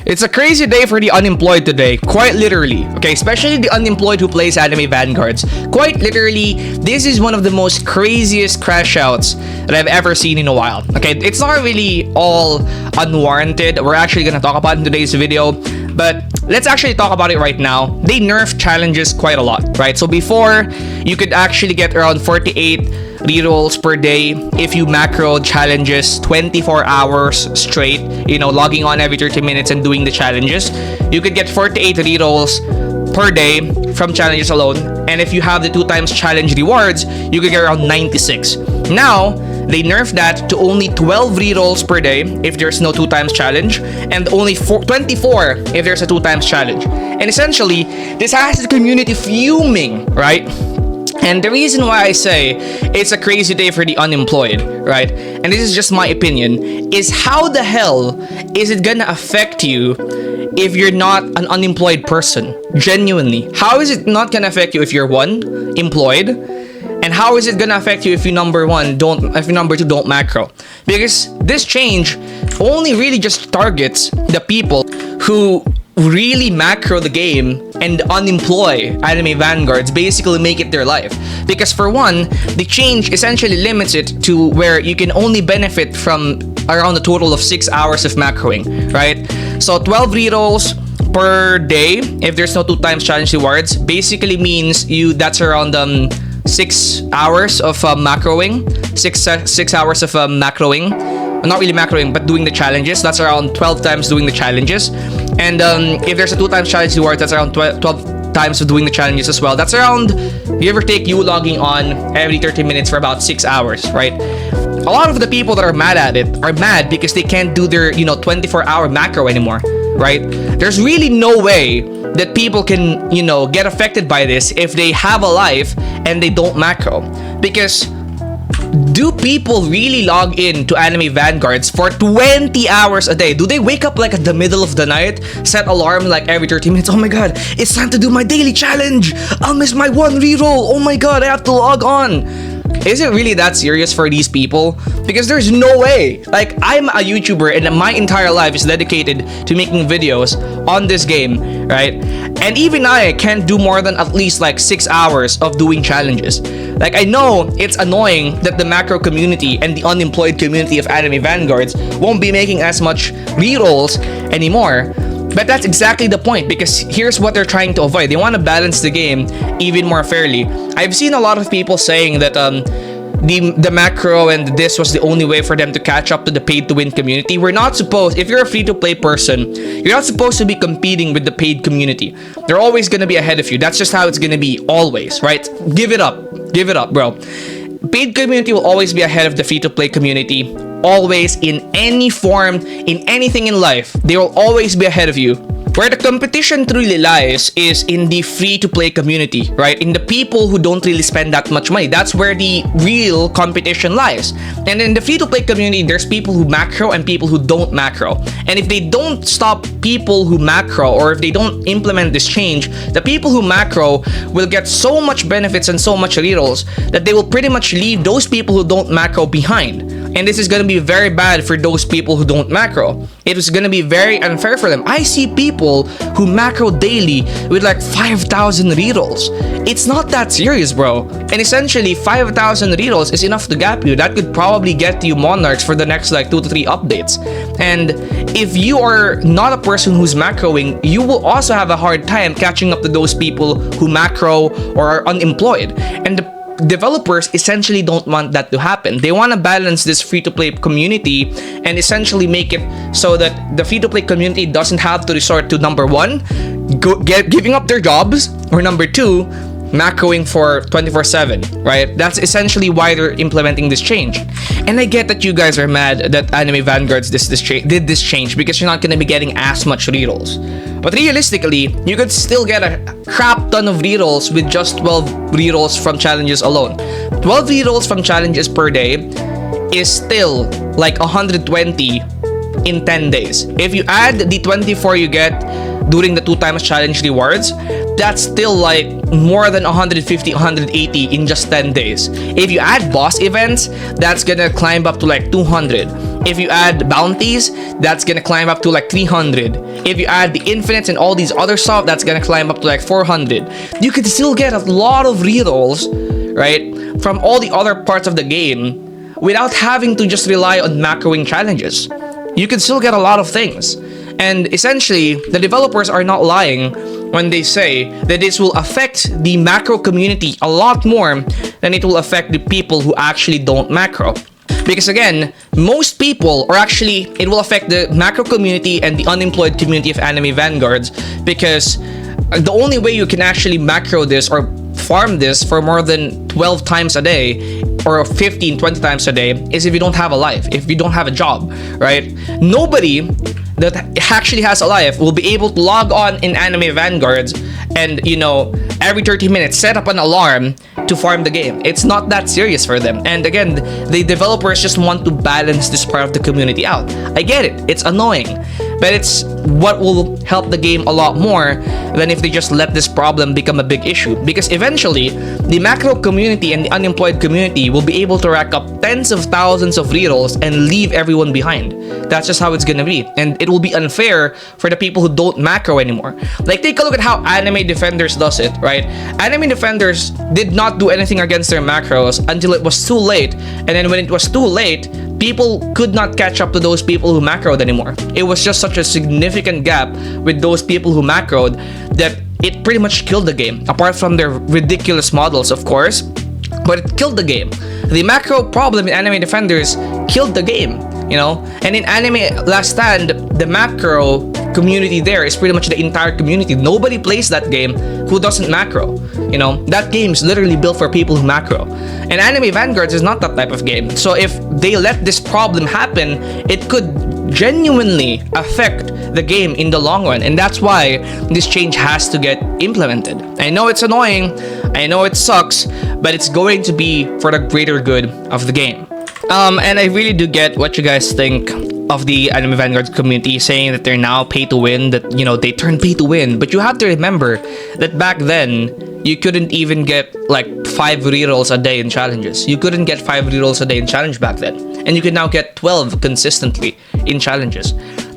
It's a crazy day for the unemployed today, quite literally, okay? Especially the unemployed who plays Anime Vanguards. Quite literally, this is one of the most craziest crash outs that I've ever seen in a while, okay? It's not really all unwarranted. We're actually gonna talk about it in today's video, but let's actually talk about it right now. They nerf challenges quite a lot, right? So before, you could actually get around 48 rerolls per day if you macro challenges 24 hours straight, logging on every 30 minutes and doing the challenges. You could get 48 rerolls per day from challenges alone, and if you have the 2x challenge rewards, you could get around 96. Now they nerfed that to only 12 rerolls per day if there's no 2x challenge, and only 24 if there's a 2x challenge. And essentially, this has the community fuming, right? And the reason why I say it's a crazy day for the unemployed, right? And this is just my opinion, is how the hell is it gonna affect you if you're not an unemployed person? Genuinely. How is it not gonna affect you if you're one, employed? And how is it gonna affect you if you number two don't macro? Because this change only really just targets the people who really macro the game and unemploy Anime Vanguards, basically make it their life. Because for one, the change essentially limits it to where you can only benefit from around a total of 6 hours of macroing, right? So 12 rerolls per day if there's no 2x challenge rewards basically means that's around 6 hours of macroing, 6 hours of macroing. Not really macroing, but doing the challenges. That's around 12 times doing the challenges. And if there's a 2x challenge reward, that's around 12 times of doing the challenges as well. That's around, give or take, you logging on every 30 minutes for about 6 hours, right? A lot of the people that are mad at it are mad because they can't do their 24-hour macro anymore, right? There's really no way that people can get affected by this if they have a life and they don't macro. Because do people really log in to Anime Vanguards for 20 hours a day? Do they wake up like at the middle of the night, set alarm like every 30 minutes? Oh my god, it's time to do my daily challenge. I'll miss my one reroll. Oh my god, I have to log on. Is it really that serious for these people? Because there's no way. Like, I'm a YouTuber and my entire life is dedicated to making videos on this game, right? And even I can't do more than at least like 6 hours of doing challenges. Like, I know it's annoying that the macro community and the unemployed community of Anime Vanguards won't be making as much rerolls anymore. But that's exactly the point, because here's what they're trying to avoid. They want to balance the game even more fairly. I've seen a lot of people saying that the macro and this was the only way for them to catch up to the paid to win community. We're not supposed, if you're a free to play person, you're not supposed to be competing with the paid community. They're always going to be ahead of you. That's just how it's going to be, always, right? Give it up, bro. Paid community will always be ahead of the free to play community. Always, in any form, in anything in life, they will always be ahead of you. Where the competition truly lies is in the free-to-play community, right? In the people who don't really spend that much money. That's where the real competition lies. And in the free-to-play community, there's people who macro and people who don't macro. And if they don't stop people who macro, or if they don't implement this change, the people who macro will get so much benefits and so much rerolls that they will pretty much leave those people who don't macro behind. And this is going to be very bad for those people who don't macro. It is going to be very unfair for them. I see people who macro daily with like 5,000 rerolls. It's not that serious, bro. And essentially, 5,000 rerolls is enough to gap you. That could probably get you monarchs for the next like 2 to 3 updates. And if you are not a person who's macroing, you will also have a hard time catching up to those people who macro or are unemployed. And the developers essentially don't want that to happen. They want to balance this free-to-play community and essentially make it so that the free-to-play community doesn't have to resort to, number one, giving up their jobs, or number two, macroing for 24/7, right? That's essentially why they're implementing this change. And I get that you guys are mad that Anime Vanguards did this change because you're not going to be getting as much rerolls. But realistically, you could still get a crap ton of rerolls with just 12 rerolls from challenges alone. 12 rerolls from challenges per day is still like 120 in 10 days. If you add the 24 you get during the 2x challenge rewards, that's still like more than 150, 180 in just 10 days. If you add boss events, that's gonna climb up to like 200. If you add bounties, that's gonna climb up to like 300. If you add the infinites and all these other stuff, that's gonna climb up to like 400. You could still get a lot of rerolls, right, from all the other parts of the game without having to just rely on macroing challenges. You can still get a lot of things. And essentially, the developers are not lying when they say that this will affect the macro community a lot more than it will affect the people who actually don't macro. Because again, most people, or actually, it will affect the macro community and the unemployed community of anime vanguards, because the only way you can actually macro this or farm this for more than 12 times a day or 15, 20 times a day is if you don't have a life, if you don't have a job, right? Nobody that actually has a life will be able to log on in anime vanguards and, you know, every 30 minutes set up an alarm to farm the game. It's not that serious for them. And again, the developers just want to balance this part of the community out. I get it, it's annoying, but it's what will help the game a lot more than if they just let this problem become a big issue. Because eventually, the macro community and the unemployed community will be able to rack up tens of thousands of rerolls and leave everyone behind. That's just how it's gonna be. And it will be unfair for the people who don't macro anymore. Like, take a look at how AnimeDefenders does it, right? AnimeDefenders did not do anything against their macros until it was too late. And then when it was too late, people could not catch up to those people who macroed anymore. It was just such a significant gap with those people who macroed that it pretty much killed the game. Apart from their ridiculous models, of course, but it killed the game. The macro problem in AnimeDefenders killed the game, you know? And in Anime Last Stand, the macro community there is pretty much the entire community. Nobody plays that game who doesn't macro. You know, that game is literally built for people who macro. And Anime Vanguards is not that type of game. So if they let this problem happen, it could genuinely affect the game in the long run. And that's why this change has to get implemented. I know it's annoying, I know it sucks, but it's going to be for the greater good of the game. And I really do get what you guys think of the Anime Vanguards community saying that they're now pay to win, that, you know, they turn pay to win. But you have to remember that back then, you couldn't even get like 5 rerolls a day in challenges. You couldn't get 5 rerolls a day in challenge back then. And you can now get 12 consistently in challenges.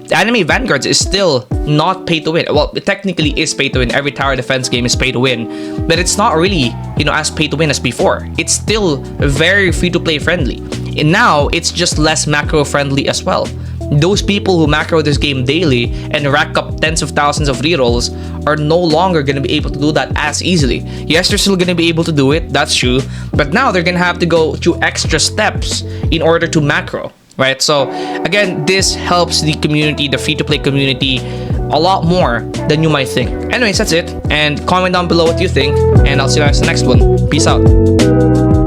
Anime Vanguards is still not pay to win. Well, it technically is pay to win. Every tower defense game is pay to win, but it's not really, you know, as pay to win as before. It's still very free to play friendly. And now it's just less macro friendly as well. Those people who macro this game daily and rack up tens of thousands of rerolls are no longer going to be able to do that as easily. Yes, they're still going to be able to do it, that's true, but now they're going to have to go through extra steps in order to macro. Right, so again, this helps the community, the free-to-play community, a lot more than you might think. Anyways, that's it, and comment down below what you think, and I'll see you guys in the next one. Peace out.